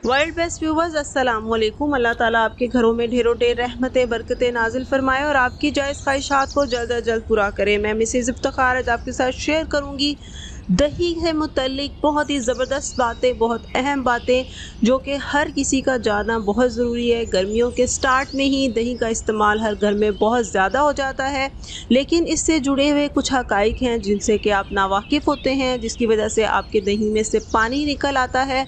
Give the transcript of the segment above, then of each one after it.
World best viewers अस्सलाम वालेकुम। अल्लाह ताला आपके घरों में ढेरों ढेर रहमतें बरकतें नाजिल फरमाए और आपकी जायज़ ख्वाहिशात को जल्द अज जल्द पूरा करे। मैं मिसेज़ इफ्तिखार आज आपके साथ शेयर करूंगी दही से मुतल्लिक बहुत ही ज़बरदस्त बातें, बहुत अहम बातें जो कि हर किसी का जानना बहुत ज़रूरी है। गर्मियों के स्टार्ट में ही दही का इस्तेमाल हर घर में बहुत ज़्यादा हो जाता है, लेकिन इससे जुड़े हुए कुछ हक़ाइक़ हैं जिनसे कि आप नावाकिफ़ होते हैं, जिसकी वजह से आपके दही में से पानी निकल आता है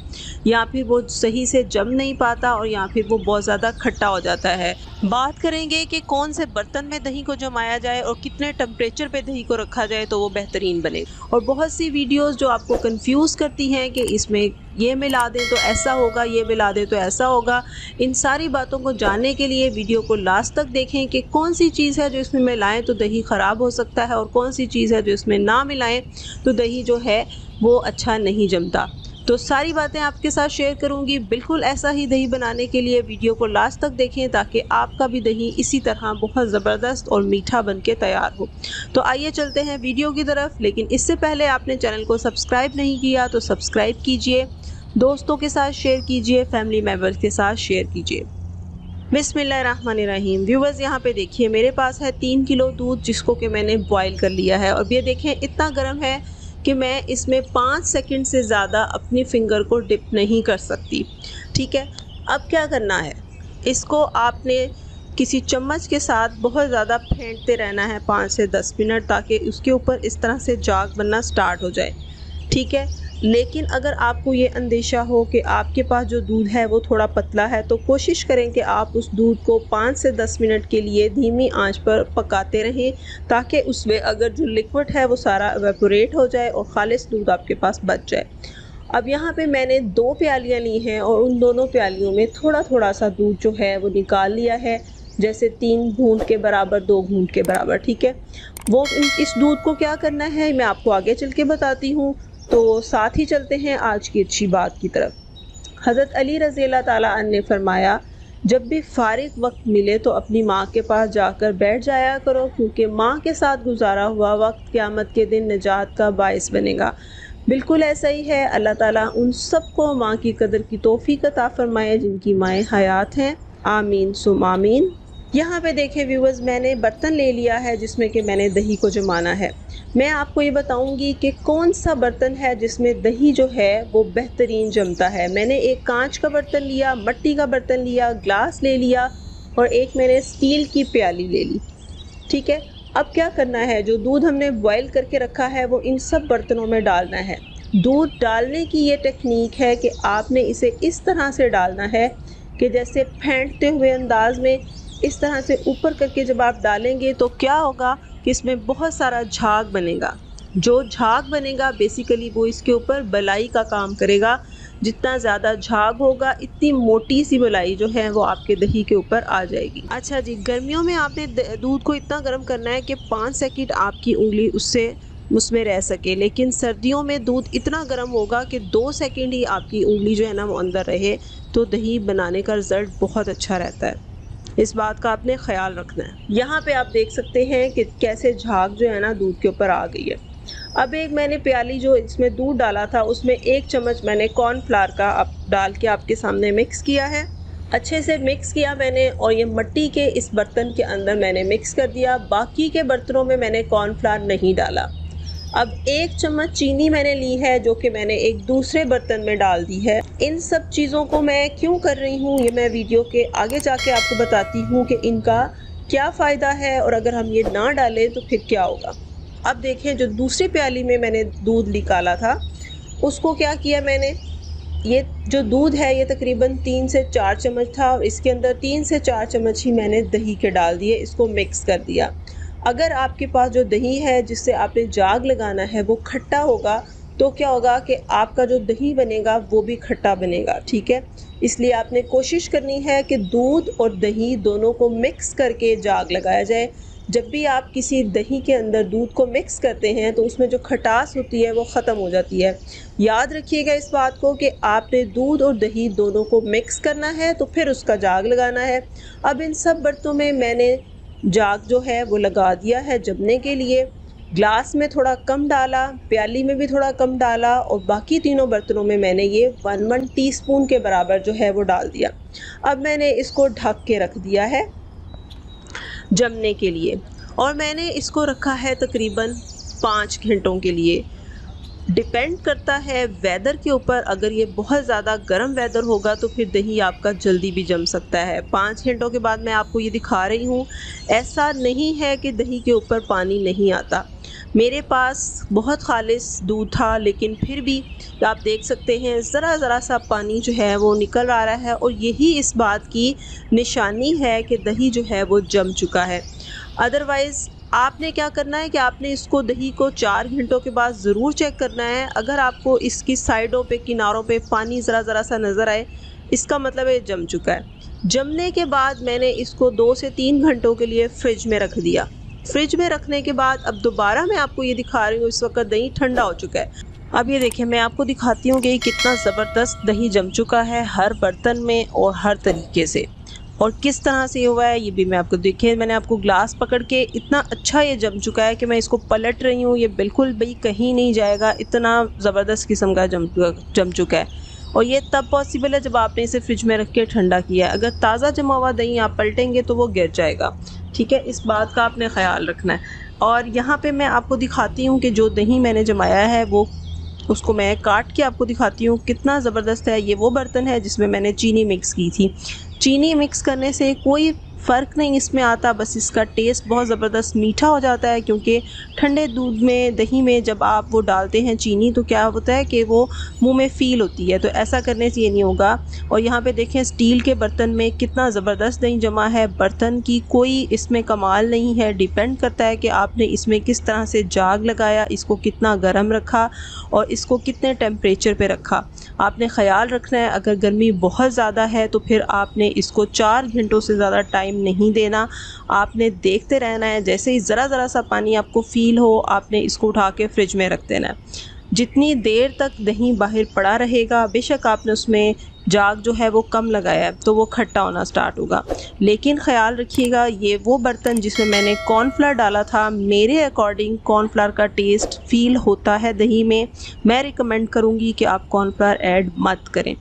या फिर वो सही से जम नहीं पाता और या फिर वो बहुत ज़्यादा खट्टा हो जाता है। बात करेंगे कि कौन से बर्तन में दही को जमाया जाए और कितने टेम्परेचर पे दही को रखा जाए तो वो बेहतरीन बने। और बहुत सी वीडियोस जो आपको कंफ्यूज करती हैं कि इसमें ये मिला दें तो ऐसा होगा, ये मिला दें तो ऐसा होगा। इन सारी बातों को जानने के लिए वीडियो को लास्ट तक देखें कि कौन सी चीज़ है जो इसमें मिलाएं तो दही ख़राब हो सकता है और कौन सी चीज़ है जो इसमें ना मिलाएं तो दही जो है वो अच्छा नहीं जमता। तो सारी बातें आपके साथ शेयर करूंगी। बिल्कुल ऐसा ही दही बनाने के लिए वीडियो को लास्ट तक देखें ताकि आपका भी दही इसी तरह बहुत ज़बरदस्त और मीठा बन के तैयार हो। तो आइए चलते हैं वीडियो की तरफ, लेकिन इससे पहले आपने चैनल को सब्सक्राइब नहीं किया तो सब्सक्राइब कीजिए, दोस्तों के साथ शेयर कीजिए, फैमिली मेम्बर्स के साथ शेयर कीजिए। बिस्मिल्लाहिर्रहमानिर्रहीम। व्यूवर्स यहाँ पे देखिए मेरे पास है 3 किलो दूध जिसको कि मैंने बॉईल कर लिया है और ये देखें इतना गर्म है कि मैं इसमें 5 सेकंड से ज़्यादा अपनी फिंगर को डिप नहीं कर सकती। ठीक है, अब क्या करना है, इसको आपने किसी चम्मच के साथ बहुत ज़्यादा फेंटते रहना है 5 से 10 मिनट ताकि उसके ऊपर इस तरह से जाग बनना स्टार्ट हो जाए। ठीक है, लेकिन अगर आपको ये अंदेशा हो कि आपके पास जो दूध है वो थोड़ा पतला है तो कोशिश करें कि आप उस दूध को 5 से 10 मिनट के लिए धीमी आंच पर पकाते रहें ताकि उसमें अगर जो लिक्विड है वो सारा एवेपोरेट हो जाए और खालिस दूध आपके पास बच जाए। अब यहाँ पे मैंने 2 प्यालियाँ ली हैं और उन दोनों प्यालियों में थोड़ा थोड़ा सा दूध जो है वो निकाल लिया है, जैसे 3 घूंट के बराबर, 2 घूंट के बराबर। ठीक है, वो इस दूध को क्या करना है मैं आपको आगे चल के बताती हूँ। तो साथ ही चलते हैं आज की अच्छी बात की तरफ। हज़रत अली रज़ी अल्लाह ताला अन्हु ने फरमाया, जब भी फ़ारिग वक्त मिले तो अपनी माँ के पास जाकर बैठ जाया करो क्योंकि माँ के साथ गुजारा हुआ वक्त क़यामत के दिन निजात का बाइस बनेगा। बिल्कुल ऐसा ही है। अल्लाह ताला उन सबको माँ की कदर की तौफ़ीक अता फ़रमाए जिनकी माएँ हयात हैं। आमीन सुम आमीन। यहाँ पे देखें व्यूवर्स, मैंने बर्तन ले लिया है जिसमें कि मैंने दही को जमाना है। मैं आपको ये बताऊंगी कि कौन सा बर्तन है जिसमें दही जो है वो बेहतरीन जमता है। मैंने एक कांच का बर्तन लिया, मिट्टी का बर्तन लिया, ग्लास ले लिया और एक मैंने स्टील की प्याली ले ली। ठीक है, अब क्या करना है, जो दूध हमने बॉयल करके रखा है वो इन सब बर्तनों में डालना है। दूध डालने की ये टेक्निक है कि आपने इसे इस तरह से डालना है कि जैसे फेंटते हुए अंदाज में इस तरह से ऊपर करके जब आप डालेंगे तो क्या होगा कि इसमें बहुत सारा झाग बनेगा। जो झाग बनेगा बेसिकली वो इसके ऊपर बलाई का काम करेगा। जितना ज़्यादा झाग होगा इतनी मोटी सी बलाई जो है वो आपके दही के ऊपर आ जाएगी। अच्छा जी, गर्मियों में आपने दूध को इतना गर्म करना है कि 5 सेकंड आपकी उंगली उसमें रह सके, लेकिन सर्दियों में दूध इतना गर्म होगा कि 2 सेकंड ही आपकी उंगली जो है ना वो अंदर रहे तो दही बनाने का रिज़ल्ट बहुत अच्छा रहता है। इस बात का आपने ख्याल रखना है। यहाँ पे आप देख सकते हैं कि कैसे झाग जो है ना दूध के ऊपर आ गई है। अब एक मैंने प्याली जो इसमें दूध डाला था उसमें 1 चम्मच मैंने कॉर्नफ्लावर का डाल के आपके सामने मिक्स किया है। अच्छे से मिक्स किया मैंने और ये मिट्टी के इस बर्तन के अंदर मैंने मिक्स कर दिया। बाकी के बर्तनों में मैंने कॉर्नफ्लावर नहीं डाला। अब 1 चम्मच चीनी मैंने ली है जो कि मैंने एक दूसरे बर्तन में डाल दी है। इन सब चीज़ों को मैं क्यों कर रही हूँ ये मैं वीडियो के आगे जाके आपको बताती हूँ कि इनका क्या फ़ायदा है और अगर हम ये ना डालें तो फिर क्या होगा। अब देखें, जो दूसरी प्याली में मैंने दूध निकाला था उसको क्या किया मैंने, ये जो दूध है ये तकरीबन 3 से 4 चम्मच था और इसके अंदर 3 से 4 चम्मच ही मैंने दही के डाल दिए, इसको मिक्स कर दिया। अगर आपके पास जो दही है जिससे आपने जाग लगाना है वो खट्टा होगा तो क्या होगा कि आपका जो दही बनेगा वो भी खट्टा बनेगा। ठीक है, इसलिए आपने कोशिश करनी है कि दूध और दही दोनों को मिक्स करके जाग लगाया जाए। जब भी आप किसी दही के अंदर दूध को मिक्स करते हैं तो उसमें जो खटास होती है वो ख़त्म हो जाती है। याद रखिएगा इस बात को कि आपने दूध और दही दोनों को मिक्स करना है तो फिर उसका जाग लगाना है। अब इन सब बर्तनों में मैंने जाग जो है वो लगा दिया है जमने के लिए। ग्लास में थोड़ा कम डाला, प्याली में भी थोड़ा कम डाला और बाकी तीनों बर्तनों में मैंने ये 1 टीस्पून के बराबर जो है वो डाल दिया। अब मैंने इसको ढक के रख दिया है जमने के लिए और मैंने इसको रखा है तकरीबन 5 घंटों के लिए। डिपेंड करता है वेदर के ऊपर, अगर ये बहुत ज़्यादा गर्म वेदर होगा तो फिर दही आपका जल्दी भी जम सकता है। 5 घंटों के बाद मैं आपको ये दिखा रही हूँ, ऐसा नहीं है कि दही के ऊपर पानी नहीं आता। मेरे पास बहुत खालिस दूध था लेकिन फिर भी आप देख सकते हैं ज़रा सा पानी जो है वो निकल आ रहा है और यही इस बात की निशानी है कि दही जो है वो जम चुका है। अदरवाइज़ आपने क्या करना है कि आपने इसको दही को 4 घंटों के बाद ज़रूर चेक करना है। अगर आपको इसकी साइडों पे, किनारों पे पानी ज़रा सा नज़र आए, इसका मतलब है जम चुका है। जमने के बाद मैंने इसको 2 से 3 घंटों के लिए फ्रिज में रख दिया। फ्रिज में रखने के बाद अब दोबारा मैं आपको ये दिखा रही हूँ, इस वक्त दही ठंडा हो चुका है। अब ये देखिए मैं आपको दिखाती हूँ कि कितना ज़बरदस्त दही जम चुका है हर बर्तन में और हर तरीके से, और किस तरह से हुआ है ये भी मैं आपको देखिए। मैंने आपको ग्लास पकड़ के इतना अच्छा ये जम चुका है कि मैं इसको पलट रही हूँ, ये बिल्कुल भी कहीं नहीं जाएगा, इतना ज़बरदस्त किस्म का जम चुका है। और ये तब पॉसिबल है जब आपने इसे फ्रिज में रख के ठंडा किया है। अगर ताज़ा जमा हुआ दही आप पलटेंगे तो वो गिर जाएगा, ठीक है, इस बात का आपने ख्याल रखना है। और यहाँ पे मैं आपको दिखाती हूँ कि जो दही मैंने जमाया है वो, उसको मैं काट के आपको दिखाती हूँ कितना ज़बरदस्त है। ये वो बर्तन है जिसमें मैंने चीनी मिक्स की थी। चीनी मिक्स करने से कोई फ़र्क नहीं इसमें आता, बस इसका टेस्ट बहुत ज़बरदस्त मीठा हो जाता है, क्योंकि ठंडे दूध में, दही में जब आप वो डालते हैं चीनी तो क्या होता है कि वो मुंह में फ़ील होती है, तो ऐसा करने से ये नहीं होगा। और यहाँ पे देखें स्टील के बर्तन में कितना ज़बरदस्त दही जमा है। बर्तन की कोई इसमें कमाल नहीं है, डिपेंड करता है कि आपने इसमें किस तरह से जाग लगाया, इसको कितना गर्म रखा और इसको कितने टेम्परेचर पे रखा। आपने ख़याल रखना है, अगर गर्मी बहुत ज़्यादा है तो फिर आपने इसको 4 घंटों से ज़्यादा टाइम नहीं देना। आपने देखते रहना है, जैसे ही ज़रा सा पानी आपको फ़ील हो आपने इसको उठा के फ्रिज में रख देना है। जितनी देर तक दही बाहर पड़ा रहेगा, बेशक आपने उसमें जाग जो है वो कम लगाया है तो वो खट्टा होना स्टार्ट होगा, लेकिन ख़याल रखिएगा ये वो बर्तन जिसमें मैंने कॉर्नफ्लावर डाला था, मेरे अकॉर्डिंग कॉर्नफ्लावर का टेस्ट फ़ील होता है दही में। मैं रिकमेंड करूँगी कि आप कॉर्नफ्लावर ऐड मत करें,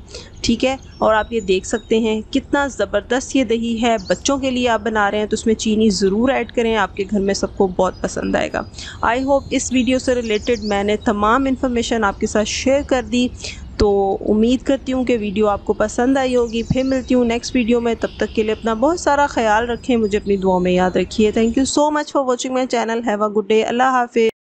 ठीक है। और आप ये देख सकते हैं कितना ज़बरदस्त ये दही है। बच्चों के लिए आप बना रहे हैं तो उसमें चीनी ज़रूर ऐड करें, आपके घर में सबको बहुत पसंद आएगा। आई होप इस वीडियो से रिलेटेड मैंने तमाम इन्फॉर्मेशन आपके साथ शेयर कर दी, तो उम्मीद करती हूँ कि वीडियो आपको पसंद आई होगी। फिर मिलती हूँ नेक्स्ट वीडियो में, तब तक के लिए अपना बहुत सारा ख्याल रखें, मुझे अपनी दुआओं में याद रखिए। Thank you so much for watching my channel. Have a good day. Allah हाफिज़।